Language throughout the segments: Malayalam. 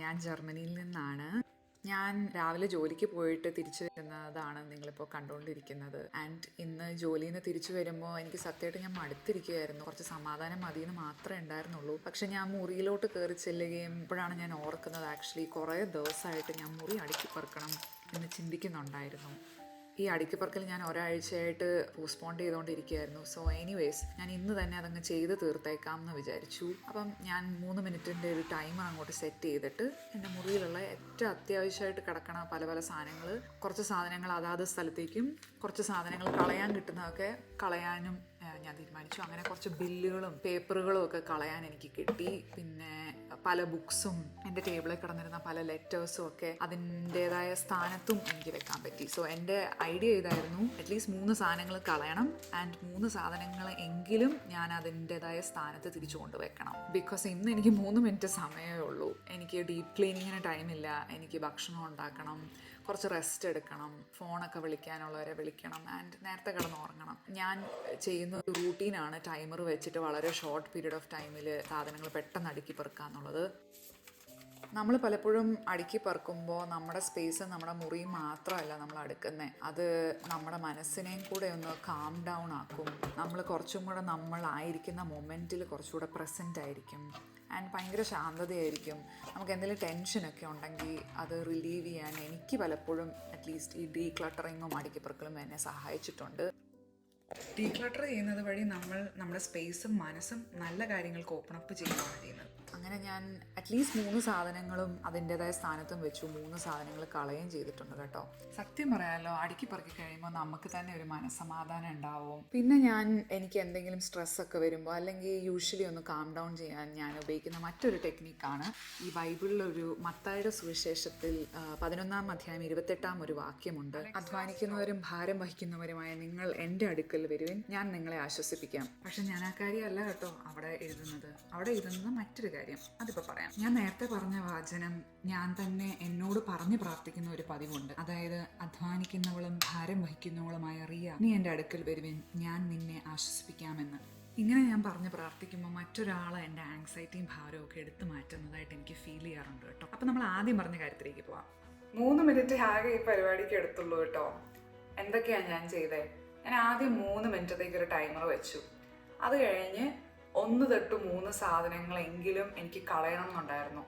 ഞാൻ ജർമ്മനിയിൽ നിന്നാണ്. ഞാൻ രാവിലെ ജോലിക്ക് പോയിട്ട് തിരിച്ചു വരുന്നതാണ് നിങ്ങളിപ്പോൾ കണ്ടുകൊണ്ടിരിക്കുന്നത്. ആൻഡ് ഇന്ന് ജോലിയിൽ നിന്ന് തിരിച്ചു വരുമ്പോൾ എനിക്ക് സത്യമായിട്ട് ഞാൻ മടുത്തിരിക്കുകയായിരുന്നു. കുറച്ച് സമാധാനം മതിയെന്ന് മാത്രമേ ഉണ്ടായിരുന്നുള്ളൂ. പക്ഷെ ഞാൻ മുറിയിലോട്ട് കയറി ചെല്ലുകയും ഇപ്പോഴാണ് ഞാൻ ഓർക്കുന്നത്, ആക്ച്വലി കുറേ ദിവസമായിട്ട് ഞാൻ മുറി അടുക്കി പെറുക്കണം എന്ന് ചിന്തിക്കുന്നുണ്ടായിരുന്നു. ഈ അടുക്കിപ്പറക്കൽ ഞാൻ ഒരാഴ്ചയായിട്ട് പോസ്റ്റ്പോൺ ചെയ്തുകൊണ്ടിരിക്കുകയായിരുന്നു. സോ എനിവേസ് ഞാൻ ഇന്ന് തന്നെ അതങ്ങ് ചെയ്ത് തീർത്തേക്കാം എന്ന് വിചാരിച്ചു. അപ്പം ഞാൻ 3 മിനിറ്റിൻ്റെ ഒരു ടൈമർ അങ്ങോട്ട് സെറ്റ് ചെയ്തിട്ട് എൻ്റെ മുറിയിലുള്ള ഏറ്റവും അത്യാവശ്യമായിട്ട് കിടക്കണ പല പല സാധനങ്ങൾ, കുറച്ച് സാധനങ്ങൾ അതാത് സ്ഥലത്തേക്കും കുറച്ച് സാധനങ്ങൾ കളയാൻ കിട്ടുന്നതൊക്കെ കളയാനും ഞാൻ തീരുമാനിച്ചു. അങ്ങനെ കുറച്ച് ബില്ലുകളും പേപ്പറുകളും ഒക്കെ കളയാൻ എനിക്ക് കിട്ടി. പിന്നെ പല ബുക്സും എൻ്റെ ടേബിളിൽ കിടന്നിരുന്ന പല ലെറ്റേഴ്സും ഒക്കെ അതിൻ്റേതായ സ്ഥാനത്തും എനിക്ക് വെക്കാൻ പറ്റി. സോ എൻ്റെ ഐഡിയ ഇതായിരുന്നു, അറ്റ്ലീസ്റ്റ് 3 സാധനങ്ങൾ കളയണം ആൻഡ് 3 സാധനങ്ങൾ എങ്കിലും ഞാൻ അതിൻ്റേതായ സ്ഥാനത്ത് തിരിച്ചു കൊണ്ടുവയ്ക്കണം. ബിക്കോസ് ഇന്ന് എനിക്ക് 3 മിനിറ്റ് സമയമേ ഉള്ളൂ. എനിക്ക് ഡീപ്പ് ക്ലീനിങ്ങിന് ടൈമില്ല. എനിക്ക് ഭക്ഷണം ഉണ്ടാക്കണം, കുറച്ച് റെസ്റ്റ് എടുക്കണം, ഫോണൊക്കെ വിളിക്കാനുള്ളവരെ വിളിക്കണം ആൻഡ് നേരത്തെ കിടന്നുറങ്ങണം. ഞാൻ ചെയ്യുന്ന ഒരു റൂട്ടീനാണ് ടൈമർ വെച്ചിട്ട് വളരെ ഷോർട്ട് പീരീഡ് ഓഫ് ടൈമിൽ സാധനങ്ങൾ പെട്ടെന്ന് അടുക്കി പെറുക്കുക എന്നുള്ളത്. നമ്മൾ പലപ്പോഴും അടുക്കി പെറുക്കുമ്പോൾ നമ്മുടെ സ്പേസ്, നമ്മുടെ മുറി മാത്രമല്ല നമ്മൾ അടുക്കുന്നത്, അത് നമ്മുടെ മനസ്സിനെയും കൂടെ ഒന്ന് കാം ഡൗൺ ആക്കും. നമ്മൾ കുറച്ചും കൂടെ നമ്മളായിരിക്കുന്ന മൊമെൻറ്റിൽ കുറച്ചുകൂടെ പ്രസൻ്റ് ആയിരിക്കും ആൻഡ് ഭയങ്കര ശാന്തതയായിരിക്കും. നമുക്ക് എന്തെങ്കിലും ടെൻഷനൊക്കെ ഉണ്ടെങ്കിൽ അത് റിലീവ് ചെയ്യാൻ എനിക്ക് പലപ്പോഴും അറ്റ്ലീസ്റ്റ് ഈ ഡീക്ലട്ടറിങ്ങും അടുക്കിപ്പെറുക്കലും എന്നെ സഹായിച്ചിട്ടുണ്ട്. ഡീക്ലട്ടർ ചെയ്യുന്നത് വഴി നമ്മൾ നമ്മുടെ സ്പേസും മനസ്സും നല്ല കാര്യങ്ങൾക്ക് ഓപ്പൺ അപ്പ് ചെയ്യുകയാണ് ചെയ്യുന്നത്. അങ്ങനെ ഞാൻ അറ്റ്ലീസ്റ്റ് 3 സാധനങ്ങളും അതിൻ്റേതായ സ്ഥാനത്തും വെച്ചു. 3 സാധനങ്ങൾ കളയുകയും ചെയ്തിട്ടുണ്ട് കേട്ടോ. സത്യം പറയാമല്ലോ, അടുക്കി പറക്കി കഴിയുമ്പോൾ നമുക്ക് തന്നെ ഒരു മനസ്സമാധാനം ഉണ്ടാവും. പിന്നെ എനിക്ക് എന്തെങ്കിലും സ്ട്രെസ്സൊക്കെ വരുമ്പോൾ അല്ലെങ്കിൽ യൂഷ്വലി ഒന്ന് കാം ഡൗൺ ചെയ്യാൻ ഞാൻ ഉപയോഗിക്കുന്ന മറ്റൊരു ടെക്നിക്കാണ്, ഈ ബൈബിളിലൊരു മത്തായിയുടെ സുവിശേഷത്തിൽ 11-ാം അധ്യായം 28-ാം ഒരു വാക്യമുണ്ട്. അധ്വാനിക്കുന്നവരും ഭാരം വഹിക്കുന്നവരുമായ നിങ്ങൾ എൻ്റെ അടുക്കൽ വരുവിൻ, ഞാൻ നിങ്ങളെ ആശ്വസിപ്പിക്കാം. പക്ഷെ ഞാൻ ആ കാര്യമല്ല കേട്ടോ അവിടെ എഴുതുന്നത് മറ്റൊരു കാര്യം. അതിപ്പോൾ പറയാം. ഞാൻ നേരത്തെ പറഞ്ഞ വാചനം ഞാൻ തന്നെ എന്നോട് പറഞ്ഞു പ്രാർത്ഥിക്കുന്ന ഒരു പതിവുണ്ട്. അതായത് അധ്വാനിക്കുന്നവളും ഭാരം വഹിക്കുന്നവളുമായ റിയ, നീ എൻ്റെ അടുക്കൽ വരുവിൻ, ഞാൻ നിന്നെ ആശ്വസിപ്പിക്കാമെന്ന്. ഇങ്ങനെ ഞാൻ പറഞ്ഞ് പ്രാർത്ഥിക്കുമ്പോൾ മറ്റൊരാളെ എൻ്റെ ആങ്സൈറ്റിയും ഭാരവും ഒക്കെ എടുത്തു മാറ്റുന്നതായിട്ട് എനിക്ക് ഫീൽ ചെയ്യാറുണ്ട് കേട്ടോ. അപ്പം നമ്മൾ ആദ്യം പറഞ്ഞ കാര്യത്തിലേക്ക് പോവാം. 3 മിനിറ്റ് ആകെ ഈ പരിപാടിക്ക് എടുത്തുള്ളൂ കേട്ടോ. എന്തൊക്കെയാണ് ഞാൻ ചെയ്തേ? ഞാൻ ആദ്യം 3 മിനിറ്റത്തേക്ക് ഒരു ടൈമർ വെച്ചു. അത് കഴിഞ്ഞ് 1 തൊട്ട് 3 സാധനങ്ങളെങ്കിലും എനിക്ക് കളയണം എന്നുണ്ടായിരുന്നു.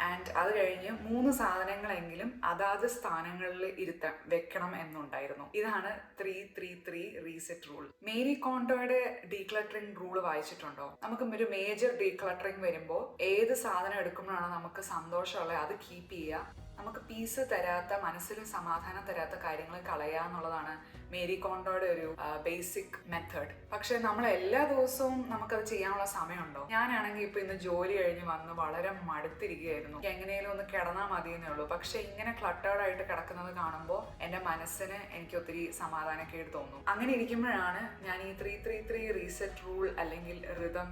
ആൻഡ് അത് കഴിഞ്ഞ് 3 സാധനങ്ങളെങ്കിലും അതാത് സ്ഥാനങ്ങളിൽ വെക്കണം എന്നുണ്ടായിരുന്നു. ഇതാണ് 3-3-3 റീസെറ്റ് റൂൾ. മേരി കോണ്ടോയുടെ ഡീക്ലട്ടറിംഗ് റൂൾ വായിച്ചിട്ടുണ്ടോ? നമുക്ക് ഒരു മേജർ ഡീക്ലട്ടറിംഗ് വരുമ്പോൾ ഏത് സാധനം എടുക്കുമ്പോഴാണ് നമുക്ക് സന്തോഷമുള്ളത് അത് കീപ്പ് ചെയ്യുക, നമുക്ക് പീസ് തരാത്ത, മനസ്സിൽ സമാധാനം തരാത്ത കാര്യങ്ങൾ കളയുക എന്നുള്ളതാണ് മേരി കോണ്ടോയുടെ ഒരു ബേസിക് മെത്തേഡ്. പക്ഷെ നമ്മൾ എല്ലാ ദിവസവും നമുക്കത് ചെയ്യാനുള്ള സമയമുണ്ടോ? ഞാനാണെങ്കിൽ ഇപ്പൊ ഇന്ന് ജോലി കഴിഞ്ഞ് വന്ന് വളരെ മടുത്തിരിക്കുകയായിരുന്നു. എങ്ങനെയും ഒന്ന് കിടന്നാൽ മതിയെന്നേ ഉള്ളൂ. പക്ഷെ ഇങ്ങനെ ക്ലട്ടേർഡ് ആയിട്ട് കിടക്കുന്നത് കാണുമ്പോൾ എൻ്റെ മനസ്സിന് എനിക്ക് ഒത്തിരി സമാധാനക്കേട് തോന്നും. അങ്ങനെ ഇരിക്കുമ്പോഴാണ് ഞാൻ ഈ 3-3-3 റീസെറ്റ് റൂൾ അല്ലെങ്കിൽ റിതം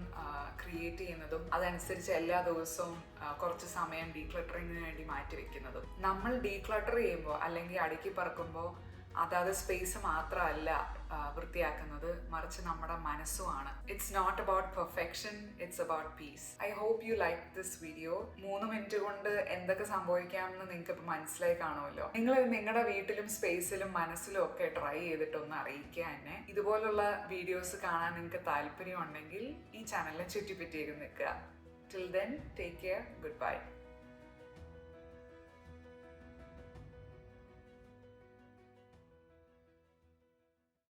ക്രിയേറ്റ് ചെയ്യുന്നതും അതനുസരിച്ച് എല്ലാ ദിവസവും കുറച്ച് സമയം ഡീക്ലട്ടറിങ്ങിന് വേണ്ടി മാറ്റിവെക്കുന്നതും. നമ്മൾ ഡീക്ലട്ടർ ചെയ്യുമ്പോൾ അല്ലെങ്കിൽ അടുക്കി പറക്കുമ്പോൾ അതാത് സ്പേസ് മാത്രമല്ല വൃത്തിയാക്കുന്നത്, മറിച്ച് നമ്മുടെ മനസ്സുമാണ്. It's not about perfection, it's about peace. I hope you like this video. 3 minute കൊണ്ട് എന്തൊക്കെ സംഭവിക്കാമെന്ന് നിങ്ങൾക്ക് ഇപ്പം മനസ്സിലായി കാണുമല്ലോ. നിങ്ങൾ നിങ്ങളുടെ വീട്ടിലും സ്പേസിലും മനസ്സിലും ഒക്കെ ട്രൈ ചെയ്തിട്ടൊന്ന് അറിയിക്കുക എന്നെ. ഇതുപോലുള്ള വീഡിയോസ് കാണാൻ നിങ്ങൾക്ക് താല്പര്യം ഉണ്ടെങ്കിൽ ഈ ചാനലിനെ ചുറ്റിപ്പറ്റിയേക്ക് നിൽക്കുക. Till then, take care. Goodbye.